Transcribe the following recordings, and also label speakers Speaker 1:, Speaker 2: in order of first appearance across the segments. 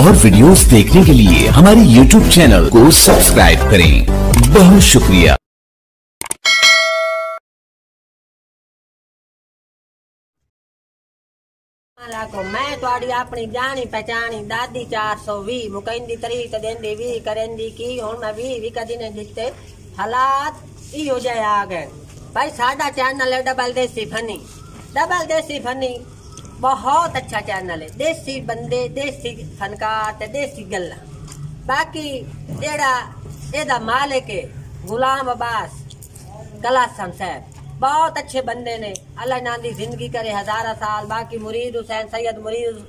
Speaker 1: और वीडियोस देखने के लिए हमारे YouTube चैनल को सब्सक्राइब करें। बहुत शुक्रिया।
Speaker 2: मैं तुहाडी अपनी जानी पहचानी दादी 420 मुकैंदी तरीक देंदी भी करेंदी की हुण मैं भी कदी ने दिते हालात इहो जिहे आ गए। भाई साडा चैनल है डबल देसी फनी बहुत अच्छा चैनल है। देसी बंदे देसी फनकार ते देसी गल्ला। बाकी जेड़ा एदा मालिक है गुलाम अब्बास कलासन साहब बहुत अच्छे बंदे ने। अल्लाह इन्हां दी जिंदगी करे हजारा साल। बाकी मुरीद हुसैन सैयद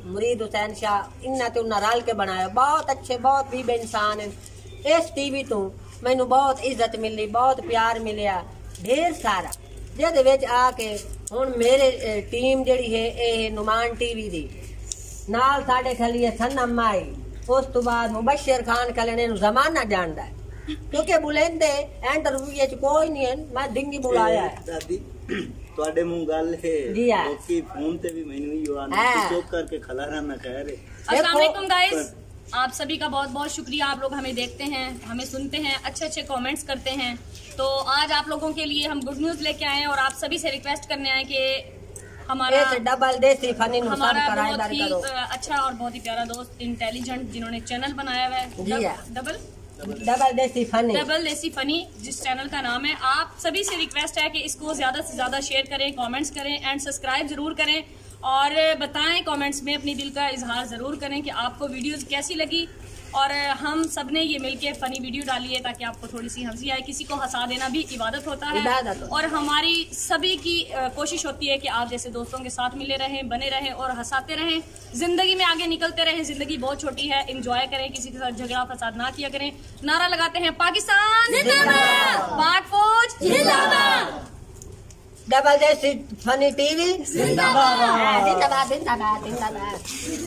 Speaker 2: मुरीद हुसैन शाह इन्ना ते उन्ना रल के बनाया बहुत अच्छे बहुत भी इंसान है। इस टीवी तो मैनू बहुत इज्जत मिली बहुत प्यार मिलिया ढेर सारा जिहदे विच आके हुण मेरे टीम जिहड़ी है ये नुमान टीवी दी नाल साडे खली है सनम माई उस तो बाद मुबशर खान खले ने जमाना जानदा है क्योंकि बुलेंदे इंटरव्यू च कोई नहीं है। मैं दिंगी बुलाया है
Speaker 3: दादी ਤੁਹਾਡੇ ਮੂੰਹ ਗੱਲ ਹੈ ਲੋਕੀ फोन पे भी मैंने ही आना चुप करके खलाना ना कह रहे।
Speaker 4: अस्सलाम वालेकुम गाइस, आप सभी का बहुत बहुत शुक्रिया। आप लोग हमें देखते हैं हमें सुनते हैं अच्छे अच्छे कमेंट्स करते हैं। तो आज आप लोगों के लिए हम गुड न्यूज लेके आए हैं और आप सभी से रिक्वेस्ट करने आए कि हमारा
Speaker 2: डबल देसी फनी
Speaker 4: हमारा बहुत ही अच्छा और बहुत ही प्यारा दोस्त इंटेलिजेंट जिन्होंने चैनल बनाया हुआ है डबल देसी फनी जिस चैनल का नाम है। आप सभी से रिक्वेस्ट है कि इसको ज्यादा से ज्यादा शेयर करें, कमेंट्स करें एंड सब्सक्राइब जरूर करें और बताएं कमेंट्स में अपनी दिल का इजहार जरूर करें कि आपको वीडियोस कैसी लगी। और हम सब ने ये मिलके फनी वीडियो डाली है ताकि आपको थोड़ी सी हंसी आए। किसी को हंसा देना भी इबादत होता है और हमारी सभी की कोशिश होती है कि आप जैसे दोस्तों के साथ मिले रहें, बने रहें और हंसाते रहें, जिंदगी में आगे निकलते रहें। जिंदगी बहुत छोटी है, एंजॉय करें, किसी के साथ झगड़ा फसाद ना किया करें। नारा लगाते हैं पाकिस्तान जिंदाबाद, पाक फौज जिंदाबाद,
Speaker 2: डबल देसी फनी टीवी जिंदाबाद।